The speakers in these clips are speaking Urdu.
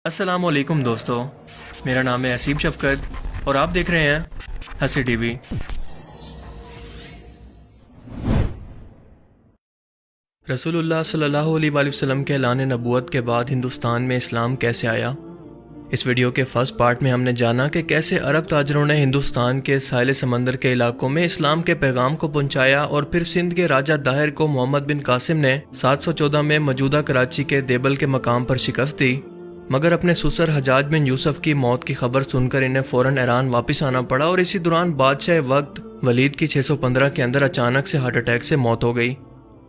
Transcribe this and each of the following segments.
السلام علیکم دوستو، میرا نام ہے اسیب شفقت اور آپ دیکھ رہے ہیں ہنسی ٹی وی۔ رسول اللہ صلی اللہ علیہ وآلہ وسلم کے اعلان نبوت کے بعد ہندوستان میں اسلام کیسے آیا؟ اس ویڈیو کے فرسٹ پارٹ میں ہم نے جانا کہ کیسے عرب تاجروں نے ہندوستان کے ساحل سمندر کے علاقوں میں اسلام کے پیغام کو پہنچایا اور پھر سندھ کے راجہ داہر کو محمد بن قاسم نے 714 میں موجودہ کراچی کے دیبل کے مقام پر شکست دی، مگر اپنے سسر حجاج بن یوسف کی موت کی خبر سن کر انہیں فوراً ایران واپس آنا پڑا اور اسی دوران بادشاہ وقت ولید کی 615 کے اندر اچانک سے ہارٹ اٹیک سے موت ہو گئی،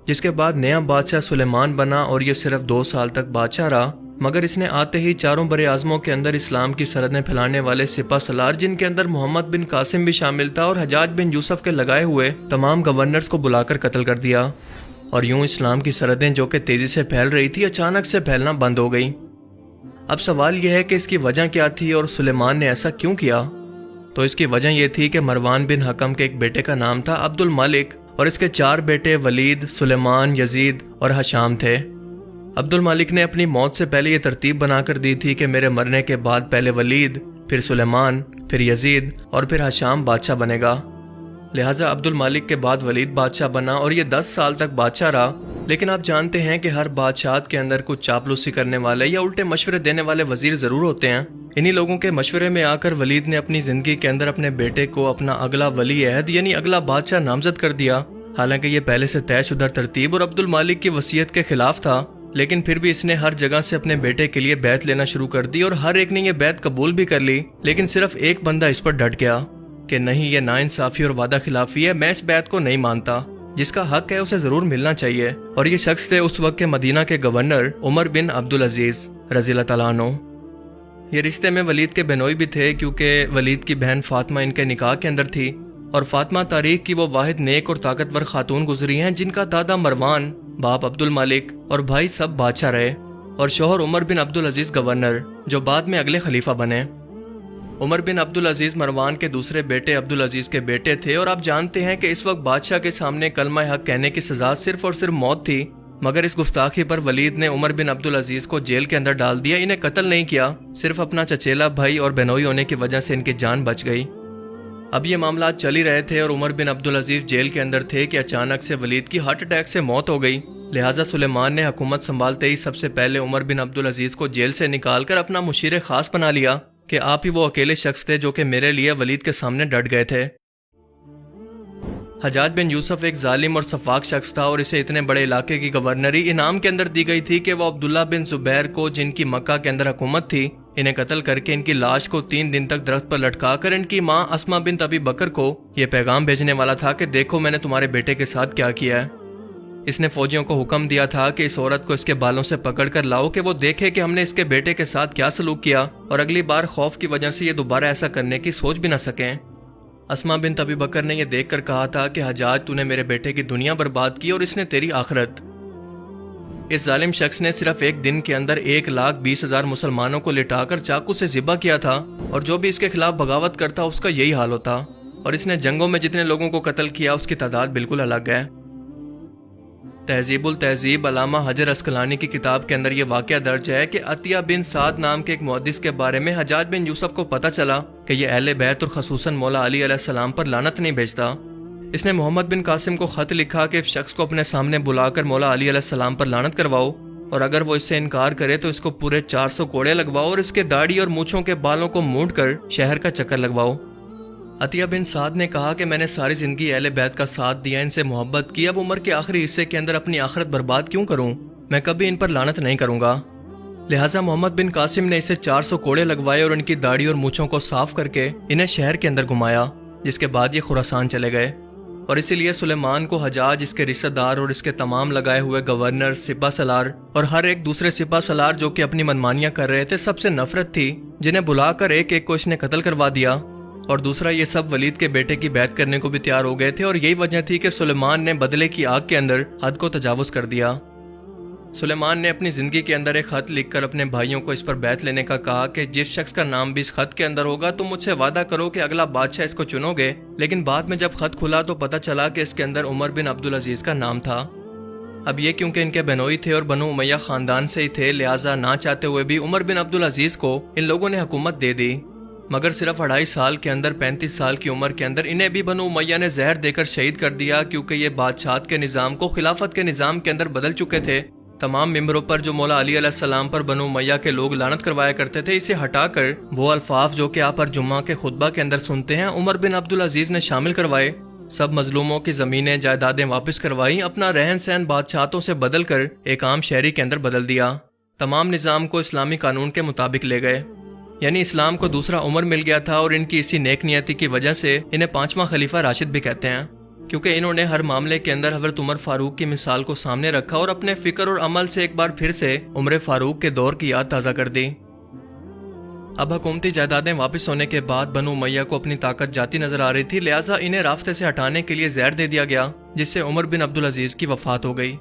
جس کے بعد نیا بادشاہ سلیمان بنا اور یہ صرف 2 سال تک بادشاہ رہا، مگر اس نے آتے ہی چاروں بر اعظموں کے اندر اسلام کی سرحدیں پھیلانے والے سپہ سالار، جن کے اندر محمد بن قاسم بھی شامل تھا، اور حجاج بن یوسف کے لگائے ہوئے تمام گورنرز کو بلا کر قتل کر دیا، اور یوں اسلام کی سرحدیں جو کہ تیزی سے پھیل رہی تھی اچانک سے پھیلنا بند ہو گئی۔ اب سوال یہ ہے کہ اس کی وجہ کیا تھی اور سلیمان نے ایسا کیوں کیا؟ تو اس کی وجہ یہ تھی کہ مروان بن حکم کے ایک بیٹے کا نام تھا عبد الملک، اور اس کے 4 بیٹے ولید، سلیمان، یزید اور حشام تھے۔ عبد الملک نے اپنی موت سے پہلے یہ ترتیب بنا کر دی تھی کہ میرے مرنے کے بعد پہلے ولید، پھر سلیمان، پھر یزید اور پھر حشام بادشاہ بنے گا، لہٰذا عبد الملک کے بعد ولید بادشاہ بنا اور یہ 10 سال تک بادشاہ رہا۔ لیکن آپ جانتے ہیں کہ ہر بادشاہت کے اندر کچھ چاپلوسی کرنے والے یا الٹے مشورے دینے والے وزیر ضرور ہوتے ہیں۔ انہی لوگوں کے مشورے میں آ کر ولید نے اپنی زندگی کے اندر اپنے بیٹے کو اپنا اگلا ولی عہد یعنی اگلا بادشاہ نامزد کر دیا، حالانکہ یہ پہلے سے طے شدہ ترتیب اور عبد الملک کی وصیت کے خلاف تھا، لیکن پھر بھی اس نے ہر جگہ سے اپنے بیٹے کے لیے بیعت لینا شروع کر دی اور ہر ایک نے یہ بیعت قبول بھی کر لی، لیکن صرف ایک بندہ اس پر ڈٹ گیا کہ نہیں، یہ ناانصافی اور وعدہ خلافی ہے، میں اس بیعت کو نہیں مانتا، جس کا حق ہے اسے ضرور ملنا چاہیے، اور یہ شخص تھے اس وقت کے مدینہ کے گورنر عمر بن عبدالعزیز رضی اللہ تعالیٰ عنہ۔ یہ رشتے میں ولید کے بہنوئی بھی تھے، کیونکہ ولید کی بہن فاطمہ ان کے نکاح کے اندر تھی، اور فاطمہ تاریخ کی وہ واحد نیک اور طاقتور خاتون گزری ہیں جن کا دادا مروان، باپ عبد الملک اور بھائی سب بادشاہ رہے، اور شوہر عمر بن عبدالعزیز گورنر، جو بعد میں اگلے خلیفہ بنے۔ عمر بن عبدالعزیز مروان کے دوسرے بیٹے عبدالعزیز کے بیٹے تھے، اور آپ جانتے ہیں کہ اس وقت بادشاہ کے سامنے کلمہ حق کہنے کی سزا صرف اور صرف موت تھی، مگر اس گستاخی پر ولید نے عمر بن عبدالعزیز کو جیل کے اندر ڈال دیا۔ انہیں قتل نہیں کیا، صرف اپنا چچیلا بھائی اور بہنوئی ہونے کی وجہ سے ان کی جان بچ گئی۔ اب یہ معاملات چل ہی رہے تھے اور عمر بن عبدالعزیز جیل کے اندر تھے کہ اچانک سے ولید کی ہارٹ اٹیک سے موت ہو گئی، لہٰذا سلیمان نے حکومت سنبھالتے ہی سب سے پہلے عمر بن عبدالعزیز کو جیل سے نکال کر اپنا مشیر خاص بنا لیا کہ آپ ہی وہ اکیلے شخص تھے جو کہ میرے لیے ولید کے سامنے ڈٹ گئے تھے۔ حجاج بن یوسف ایک ظالم اور سفاک شخص تھا، اور اسے اتنے بڑے علاقے کی گورنری انعام کے اندر دی گئی تھی کہ وہ عبداللہ بن زبیر کو، جن کی مکہ کے اندر حکومت تھی، انہیں قتل کر کے ان کی لاش کو 3 دن تک درخت پر لٹکا کر ان کی ماں اسما بنت ابی بکر کو یہ پیغام بھیجنے والا تھا کہ دیکھو میں نے تمہارے بیٹے کے ساتھ کیا کیا ہے۔ اس نے فوجیوں کو حکم دیا تھا کہ اس عورت کو اس کے بالوں سے پکڑ کر لاؤ کہ وہ دیکھے کہ ہم نے اس کے بیٹے کے ساتھ کیا سلوک کیا، اور اگلی بار خوف کی وجہ سے یہ دوبارہ ایسا کرنے کی سوچ بھی نہ سکیں۔ اسما بنت ابی بکر نے یہ دیکھ کر کہا تھا کہ حجاج تو نے میرے بیٹے کی دنیا برباد کی اور اس نے تیری آخرت۔ اس ظالم شخص نے صرف ایک دن کے اندر 1,20,000 مسلمانوں کو لٹا کر چاقو سے ذبح کیا تھا، اور جو بھی اس کے خلاف بغاوت کرتا اس کا یہی حال ہوتا، اور اس نے جنگوں میں جتنے لوگوں کو قتل کیا اس کی تعداد بالکل الگ ہے۔ تہذیب التہذیب علامہ حجر اسقلانی کی کتاب کے اندر یہ واقعہ درج ہے کہ عطیہ بن سعد نام کے ایک محدث کے بارے میں حجاج بن یوسف کو پتہ چلا کہ یہ اہل بیت اور خصوصاً مولا علی علیہ السلام پر لعنت نہیں بھیجتا۔ اس نے محمد بن قاسم کو خط لکھا کہ اس شخص کو اپنے سامنے بلا کر مولا علی علیہ السلام پر لعنت کرواؤ، اور اگر وہ اس سے انکار کرے تو اس کو پورے 400 کوڑے لگواؤ اور اس کے داڑھی اور مونچھوں کے بالوں کو مونڈ کر شہر کا چکر لگواؤ۔ عطیہ بن سعد نے کہا کہ میں نے ساری زندگی اہل بیت کا ساتھ دیا، ان سے محبت کی، اب عمر کے آخری حصے کے اندر اپنی آخرت برباد کیوں کروں؟ میں کبھی ان پر لعنت نہیں کروں گا۔ لہٰذا محمد بن قاسم نے اسے 400 کوڑے لگوائے اور ان کی داڑھی اور مونچھوں کو صاف کر کے انہیں شہر کے اندر گھمایا، جس کے بعد یہ خراسان چلے گئے، اور اسی لیے سلیمان کو حجاج، اس کے رشتہ دار اور اس کے تمام لگائے ہوئے گورنر، سپہ سالار اور ہر ایک دوسرے سپہ سالار جو کہ اپنی منمانیاں کر رہے تھے سب سے نفرت تھی، جنہیں بلا کر ایک ایک کو اس نے قتل کروا دیا، اور دوسرا یہ سب ولید کے بیٹے کی بیعت کرنے کو بھی تیار ہو گئے تھے، اور یہی وجہ تھی کہ سلیمان نے بدلے کی آگ کے اندر حد کو تجاوز کر دیا۔ سلیمان نے اپنی زندگی کے اندر ایک خط لکھ کر اپنے بھائیوں کو اس پر بیعت لینے کا کہا کہ جس شخص کا نام بھی اس خط کے اندر ہوگا تم مجھ سے وعدہ کرو کہ اگلا بادشاہ اس کو چنو گے، لیکن بعد میں جب خط کھلا تو پتہ چلا کہ اس کے اندر عمر بن عبدالعزیز کا نام تھا۔ اب یہ کیونکہ ان کے بنوئی تھے اور بنو امیہ خاندان سے ہی تھے، لہٰذا نہ چاہتے ہوئے بھی عمر بن عبدالعزیز کو ان لوگوں نے حکومت دے دی، مگر صرف 2.5 سال کے اندر 35 سال کی عمر کے اندر انہیں بھی بنو امیہ نے زہر دے کر شہید کر دیا، کیونکہ یہ بادشاہت کے نظام کو خلافت کے نظام کے اندر بدل چکے تھے۔ تمام ممبروں پر جو مولا علی علیہ السلام پر بنو امیہ کے لوگ لعنت کروایا کرتے تھے، اسے ہٹا کر وہ الفاظ جو کہ آپ ہر جمعہ کے خطبہ کے اندر سنتے ہیں عمر بن عبدالعزیز نے شامل کروائے۔ سب مظلوموں کی زمینیں جائیدادیں واپس کروائیں، اپنا رہن سہن بادشاہتوں سے بدل کر ایک عام شہری کے اندر بدل دیا، تمام نظام کو اسلامی قانون کے مطابق لے گئے۔ یعنی اسلام کو دوسرا عمر مل گیا تھا، اور ان کی اسی نیک نیتی کی وجہ سے انہیں 5واں خلیفہ راشد بھی کہتے ہیں، کیونکہ انہوں نے ہر معاملے کے اندر حضرت عمر فاروق کی مثال کو سامنے رکھا اور اپنے فکر اور عمل سے ایک بار پھر سے عمر فاروق کے دور کی یاد تازہ کر دی۔ اب حکومتی جائیدادیں واپس ہونے کے بعد بنو امیہ کو اپنی طاقت جاتی نظر آ رہی تھی، لہٰذا انہیں راستے سے ہٹانے کے لیے زہر دے دیا گیا، جس سے عمر بن عبدالعزیز کی وفات ہو گئی۔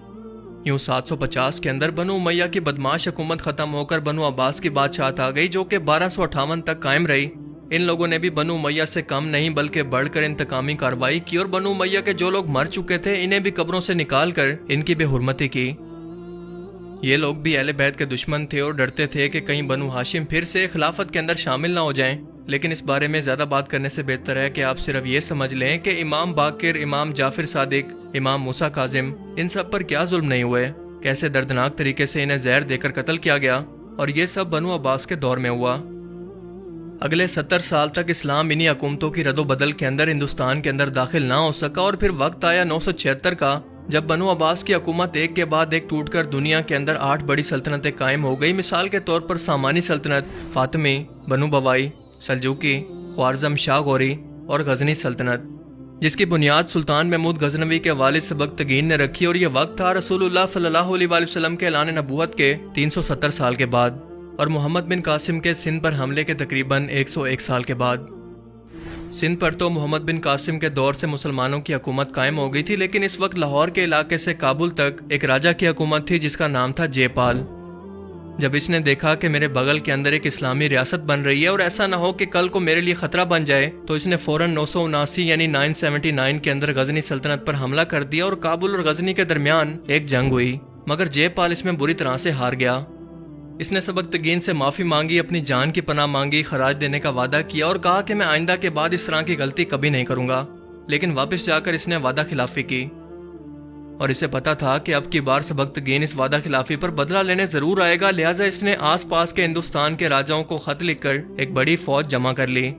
یوں 750 کے اندر بنو امیہ کی بدماش حکومت ختم ہو کر بنو عباس کی بادشاہت آ گئی، جو کہ 1258 تک قائم رہی۔ ان لوگوں نے بھی بنو امیہ سے کم نہیں بلکہ بڑھ کر انتقامی کارروائی کی، اور بنو امیہ کے جو لوگ مر چکے تھے انہیں بھی قبروں سے نکال کر ان کی بے حرمتی کی۔ یہ لوگ بھی اہل بیت کے دشمن تھے اور ڈرتے تھے کہ کہیں بنو ہاشم پھر سے خلافت کے اندر شامل نہ ہو جائیں، لیکن اس بارے میں زیادہ بات کرنے سے بہتر ہے کہ آپ صرف یہ سمجھ لیں کہ امام باقر، امام جعفر صادق، امام موسیٰ کاظم، ان سب پر کیا ظلم نہیں ہوئے، کیسے دردناک طریقے سے انہیں زہر دے کر قتل کیا گیا، اور یہ سب بنو عباس کے دور میں ہوا۔ اگلے 70 سال تک اسلام انہی حکومتوں کی رد و بدل کے اندر ہندوستان کے اندر داخل نہ ہو سکا، اور پھر وقت آیا 976 کا، جب بنو عباس کی حکومت ایک کے بعد ایک ٹوٹ کر دنیا کے اندر 8 بڑی سلطنتیں قائم ہو گئی۔ مثال کے طور پر سامانی سلطنت، فاطمی، بنو بوائی، سلجوقی، خوارزم شاہ غوری اور غزنی سلطنت، جس کی بنیاد سلطان محمود غزنوی کے والد سبکتگین نے رکھی، اور یہ وقت تھا رسول اللہ صلی اللہ علیہ وآلہ وسلم کے اعلان نبوت کے 370 سال کے بعد، اور محمد بن قاسم کے سندھ پر حملے کے تقریباً 101 سال کے بعد۔ سندھ پر تو محمد بن قاسم کے دور سے مسلمانوں کی حکومت قائم ہو گئی تھی، لیکن اس وقت لاہور کے علاقے سے کابل تک ایک راجہ کی حکومت تھی جس کا نام تھا جے پال۔ جب اس نے دیکھا کہ میرے بغل کے اندر ایک اسلامی ریاست بن رہی ہے اور ایسا نہ ہو کہ کل کو میرے لیے خطرہ بن جائے، تو اس نے فوراً 979 یعنی 979 کے اندر غزنی سلطنت پر حملہ کر دیا، اور کابل اور غزنی کے درمیان ایک جنگ ہوئی، مگر جے پال اس میں بری طرح سے ہار گیا۔ اس نے سبکتگین سے معافی مانگی، اپنی جان کی پناہ مانگی، خراج دینے کا وعدہ کیا اور کہا کہ میں آئندہ کے بعد اس طرح کی غلطی کبھی نہیں کروں گا، لیکن واپس جا کر اس نے وعدہ خلافی کی، اور اسے پتا تھا کہ اب کی بار سبکتگین اس وعدہ خلافی پر بدلہ لینے ضرور آئے گا، لہٰذا اس نے آس پاس کے ہندوستان کے راجاؤں کو خط لکھ کر ایک بڑی فوج جمع کر لی،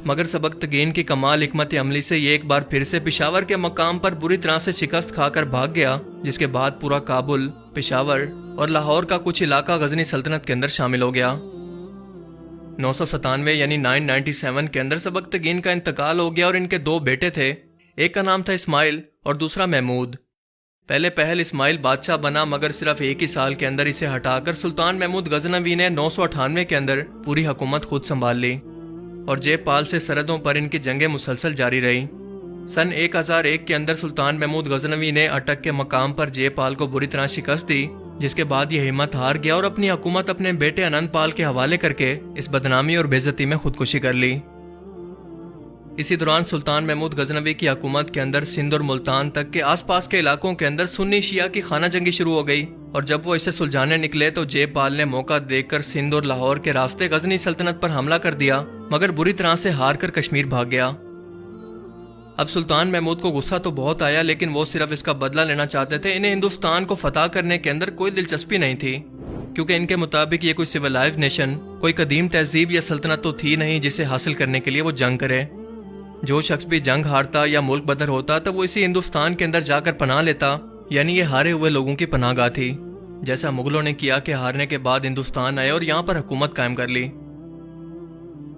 مگر سبکتگین کی کمال حکمت عملی سے یہ ایک بار پھر سے پشاور کے مقام پر بری طرح سے شکست کھا کر بھاگ گیا، جس کے بعد پورا کابل، پشاور اور لاہور کا کچھ علاقہ غزنی سلطنت کے اندر شامل ہو گیا۔ 997 یعنی 997 کے اندر سبکتگین کا انتقال ہو گیا، اور ان کے 2 بیٹے تھے، ایک کا نام تھا اسماعیل اور دوسرا محمود۔ پہلے پہل اسماعیل بادشاہ بنا، مگر صرف ایک ہی سال کے اندر اسے ہٹا کر سلطان محمود غزنوی نے 998 کے اندر پوری حکومت خود سنبھال لی، اور جے پال سے سرحدوں پر ان کی جنگیں مسلسل جاری رہی۔ سن 1001 کے اندر سلطان محمود غزنوی نے اٹک کے مقام پر جے پال کو بری طرح شکست دی، جس کے بعد یہ ہمت ہار گیا اور اپنی حکومت اپنے بیٹے انند پال کے حوالے کر کے اس بدنامی اور بے عزتی میں خودکشی کر لی۔ اسی دوران سلطان محمود غزنوی کی حکومت کے اندر سندھ اور ملتان تک کے آس پاس کے علاقوں کے اندر سنی شیعہ کی خانہ جنگی شروع ہو گئی، اور جب وہ اسے سلجھانے نکلے تو جے پال نے موقع دیکھ کر سندھ اور لاہور کے راستے غزنی سلطنت پر حملہ کر دیا، مگر بری طرح سے ہار کر کشمیر بھاگ گیا۔ اب سلطان محمود کو غصہ تو بہت آیا، لیکن وہ صرف اس کا بدلہ لینا چاہتے تھے، انہیں ہندوستان کو فتح کرنے کے اندر کوئی دلچسپی نہیں تھی، کیونکہ ان کے مطابق یہ کوئی سویلائزڈ نیشن، کوئی قدیم تہذیب یا سلطنت تو تھی نہیں جسے حاصل کرنے کے لیے وہ جنگ کرے۔ جو شخص بھی جنگ ہارتا یا ملک بدر ہوتا تو وہ اسی ہندوستان کے اندر جا کر پناہ لیتا، یعنی یہ ہارے ہوئے لوگوں کی پناہ گاہ تھی، جیسا مغلوں نے کیا کہ ہارنے کے بعد ہندوستان آئے اور یہاں پر حکومت قائم کر لی۔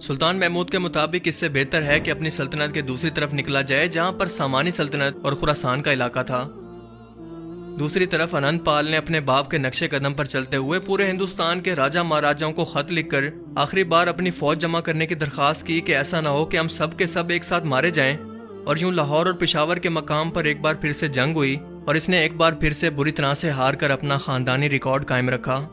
سلطان محمود کے مطابق اس سے بہتر ہے کہ اپنی سلطنت کے دوسری طرف نکلا جائے، جہاں پر سامانی سلطنت اور خراسان کا علاقہ تھا۔ دوسری طرف انند پال نے اپنے باپ کے نقش قدم پر چلتے ہوئے پورے ہندوستان کے راجہ مہاراجاؤں کو خط لکھ کر آخری بار اپنی فوج جمع کرنے کی درخواست کی کہ ایسا نہ ہو کہ ہم سب کے سب ایک ساتھ مارے جائیں، اور یوں لاہور اور پشاور کے مقام پر ایک بار پھر سے جنگ ہوئی، اور اس نے ایک بار پھر سے بری طرح سے ہار کر اپنا خاندانی ریکارڈ قائم رکھا۔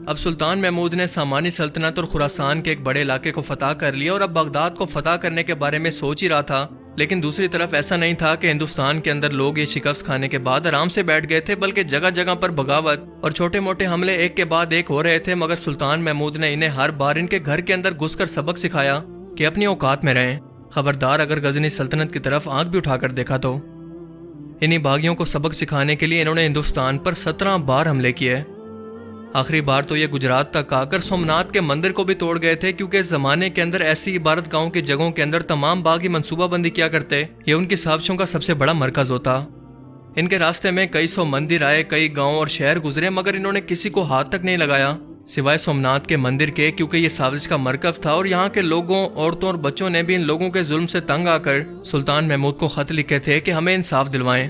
اب سلطان محمود نے سامانی سلطنت اور خراسان کے ایک بڑے علاقے کو فتح کر لیا، اور اب بغداد کو فتح کرنے کے بارے میں سوچ ہی رہا تھا، لیکن دوسری طرف ایسا نہیں تھا کہ ہندوستان کے اندر لوگ یہ شکست کھانے کے بعد آرام سے بیٹھ گئے تھے، بلکہ جگہ جگہ پر بغاوت اور چھوٹے موٹے حملے ایک کے بعد ایک ہو رہے تھے، مگر سلطان محمود نے انہیں ہر بار ان کے گھر کے اندر گھس کر سبق سکھایا کہ اپنی اوقات میں رہیں، خبردار اگر غزنی سلطنت کی طرف آنکھ بھی اٹھا کر دیکھا تو۔ انہی باغیوں کو سبق سکھانے کے لیے انہوں نے ہندوستان پر 17 بار حملے کیے۔ آخری بار تو یہ گجرات تک آ کر سومناتھ کے مندر کو بھی توڑ گئے تھے، کیونکہ اس زمانے کے اندر ایسی عبادت گاہوں کی جگہوں کے اندر تمام باغی منصوبہ بندی کیا کرتے، یہ ان کی سازشوں کا سب سے بڑا مرکز ہوتا۔ ان کے راستے میں کئی سو مندر آئے، کئی گاؤں اور شہر گزرے، مگر انہوں نے کسی کو ہاتھ تک نہیں لگایا سوائے سومناتھ کے مندر کے، کیونکہ یہ سازش کا مرکز تھا، اور یہاں کے لوگوں، عورتوں اور بچوں نے بھی ان لوگوں کے ظلم سے تنگ آ کر سلطان محمود کو خط لکھے تھے کہ ہمیں انصاف دلوائیں۔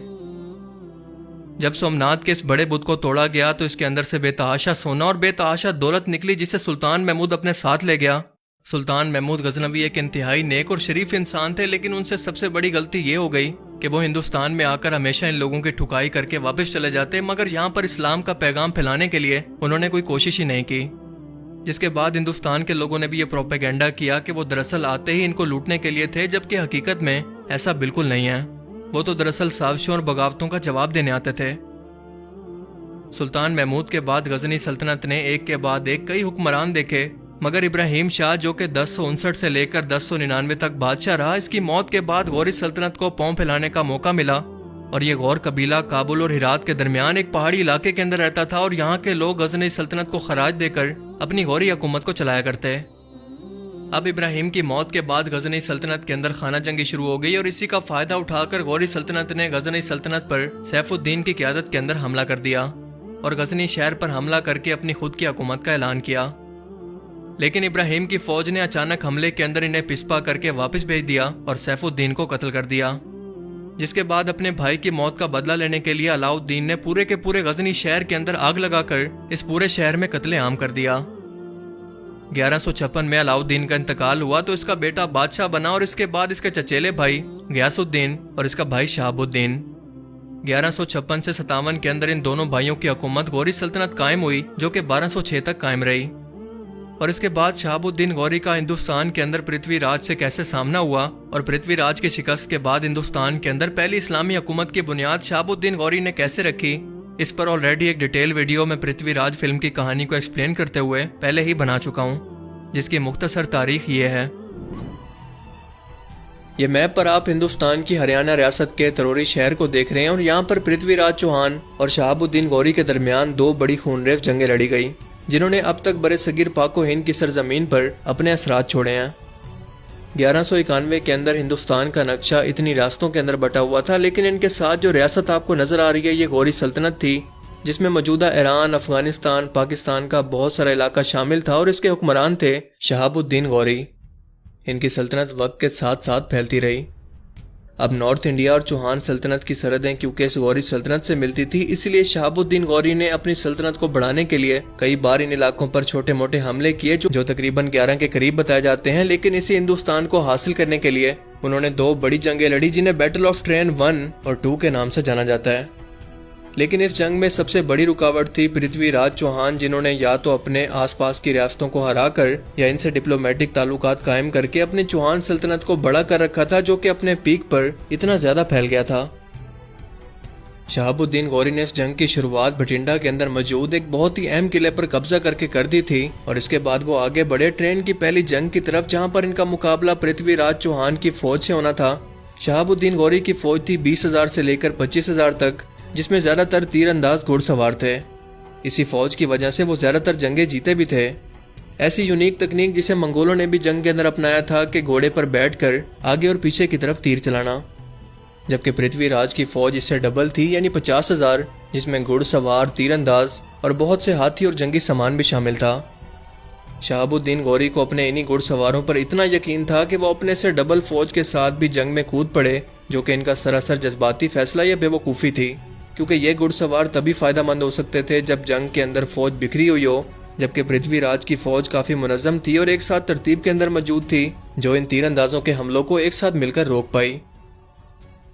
جب سومناتھ کے اس بڑے بت کو توڑا گیا تو اس کے اندر سے بے تحاشا سونا اور بے تحاشا دولت نکلی، جسے سلطان محمود اپنے ساتھ لے گیا۔ سلطان محمود غزنوی ایک انتہائی نیک اور شریف انسان تھے، لیکن ان سے سب سے بڑی غلطی یہ ہو گئی کہ وہ ہندوستان میں آ کر ہمیشہ ان لوگوں کی ٹھکائی کر کے واپس چلے جاتے، مگر یہاں پر اسلام کا پیغام پھیلانے کے لیے انہوں نے کوئی کوشش ہی نہیں کی، جس کے بعد ہندوستان کے لوگوں نے بھی یہ پروپیگنڈا کیا کہ وہ دراصل آتے ہی ان کو لوٹنے کے لیے تھے، جبکہ حقیقت میں ایسا بالکل نہیں ہے، وہ تو دراصل سازشوں اور بغاوتوں کا جواب دینے آتے تھے۔ سلطان محمود کے بعد غزنی سلطنت نے ایک کے بعد ایک کئی حکمران دیکھے، مگر ابراہیم شاہ جو کہ 1059 سے لے کر 1099 تک بادشاہ رہا، اس کی موت کے بعد غوری سلطنت کو پاؤں پھیلانے کا موقع ملا، اور یہ غور قبیلہ کابل اور ہرات کے درمیان ایک پہاڑی علاقے کے اندر رہتا تھا، اور یہاں کے لوگ غزنی سلطنت کو خراج دے کر اپنی غوری حکومت کو چلایا کرتے۔ اب ابراہیم کی موت کے بعد غزنی سلطنت کے اندر خانہ جنگی شروع ہو گئی، اور اسی کا فائدہ اٹھا کر غوری سلطنت نے غزنی سلطنت پر سیف الدین کی قیادت کے اندر حملہ کر دیا اور غزنی شہر پر حملہ کر کے اپنی خود کی حکومت کا اعلان کیا۔ لیکن ابراہیم کی فوج نے اچانک حملے کے اندر انہیں پسپا کر کے واپس بھیج دیا اور سیف الدین کو قتل کر دیا، جس کے بعد اپنے بھائی کی موت کا بدلہ لینے کے لیے علاؤ الدین نے پورے کے پورے غزنی شہر کے اندر آگ لگا کر اس پورے شہر میں قتل عام کر دیا۔ 1156 میں علاؤ الدین کا انتقال ہوا تو اس کا بیٹا بادشاہ بنا، اور اس کے بعد اس کے چچیلے بھائی غیاث الدین اور اس کا بھائی شہاب الدین۔ 1156 سے 57 کے اندر ان دونوں بھائیوں کی حکومت غوری سلطنت قائم ہوئی، جو کہ 1206 تک قائم رہی، اور اس کے بعد شہاب الدین غوری کا ہندوستان کے اندر پرتھوی راج سے کیسے سامنا ہوا، اور پرتھوی راج کی شکست کے بعد ہندوستان کے اندر پہلی اسلامی حکومت کی بنیاد شہاب الدین غوری نے کیسے رکھی، اس پر آلریڈی ایک ڈیٹیل ویڈیو میں پرتھوی راج فلم کی کہانی کو ایکسپلین کرتے ہوئے پہلے ہی بنا چکا ہوں، جس کی مختصر تاریخ یہ ہے۔ یہ میپ پر آپ ہندوستان کی ہریانہ ریاست کے تروری شہر کو دیکھ رہے ہیں، اور یہاں پر پرتھوی راج چوہان اور شہاب الدین غوری کے درمیان دو بڑی خونریز جنگیں لڑی گئی، جنہوں نے اب تک برِ صغیر پاک و ہند کی سرزمین پر اپنے اثرات چھوڑے ہیں۔ 1191 کے اندر ہندوستان کا نقشہ اتنی ریاستوں کے اندر بٹا ہوا تھا، لیکن ان کے ساتھ جو ریاست آپ کو نظر آ رہی ہے یہ غوری سلطنت تھی، جس میں موجودہ ایران، افغانستان، پاکستان کا بہت سارا علاقہ شامل تھا، اور اس کے حکمران تھے شہاب الدین غوری۔ ان کی سلطنت وقت کے ساتھ ساتھ پھیلتی رہی۔ اب نارتھ انڈیا اور چوہان سلطنت کی سرحدیں کیونکہ اس غوری سلطنت سے ملتی تھی، اس لیے شہاب الدین غوری نے اپنی سلطنت کو بڑھانے کے لیے کئی بار ان علاقوں پر چھوٹے موٹے حملے کیے جو تقریباً 11 کے قریب بتائے جاتے ہیں، لیکن اسی ہندوستان کو حاصل کرنے کے لیے انہوں نے دو بڑی جنگیں لڑی، جنہیں بیٹل آف ٹرین 1 اور 2 کے نام سے جانا جاتا ہے۔ لیکن اس جنگ میں سب سے بڑی رکاوٹ تھی پرتھوی راج چوہان، جنہوں نے یا تو اپنے آس پاس کی ریاستوں کو ہرا کر یا ان سے ڈپلومیٹک تعلقات قائم کر کے اپنی چوہان سلطنت کو بڑا کر رکھا تھا، جو کہ اپنے پیک پر اتنا زیادہ پھیل گیا تھا۔ شہاب الدین غوری نے اس جنگ کی شروعات بھٹنڈا کے اندر موجود ایک بہت ہی اہم قلعے پر قبضہ کر کے کر دی تھی، اور اس کے بعد وہ آگے بڑھے ٹرین کی پہلی جنگ کی طرف، جہاں پر ان کا مقابلہ پرتھوی راج چوہان کی فوج سے ہونا تھا۔ شہاب الدین غوری کی فوج تھی 20,000 سے لے کر 25,000 تک، جس میں زیادہ تر تیر انداز گھڑ سوار تھے۔ اسی فوج کی وجہ سے وہ زیادہ تر جنگیں جیتے بھی تھے۔ ایسی یونیک تکنیک جسے منگولوں نے بھی جنگ کے اندر اپنایا تھا کہ گھوڑے پر بیٹھ کر آگے اور پیچھے کی طرف تیر چلانا، جبکہ پرتھوی راج کی فوج اس سے ڈبل تھی، یعنی 50,000، جس میں گھڑ سوار، تیر انداز اور بہت سے ہاتھی اور جنگی سامان بھی شامل تھا۔ شہاب الدین غوری کو اپنے انہی گھڑ سواروں پر اتنا یقین تھا کہ وہ اپنے سے ڈبل فوج کے ساتھ بھی جنگ میں کود پڑے، جو کہ ان کا سراسر جذباتی فیصلہ یا بے وقوفی تھی، کیونکہ یہ گھڑ سوار تبھی فائدہ مند ہو سکتے تھے جب جنگ کے اندر فوج بکھری ہوئی ہو، جبکہ پرتھوی راج کی فوج کافی منظم تھی اور ایک ساتھ ترتیب کے اندر موجود تھی، جو ان تیر اندازوں کے حملوں کو ایک ساتھ مل کر روک پائی۔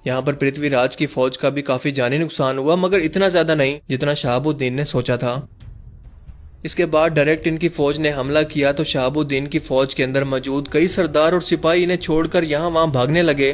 یہاں پر پرتھوی راج کی فوج کا بھی کافی جانی نقصان ہوا، مگر اتنا زیادہ نہیں جتنا شہاب الدین نے سوچا تھا۔ اس کے بعد ڈائریکٹ ان کی فوج نے حملہ کیا تو شہاب الدین کی فوج کے اندر موجود کئی سردار اور سپاہی انہیں چھوڑ کر یہاں وہاں بھاگنے لگے،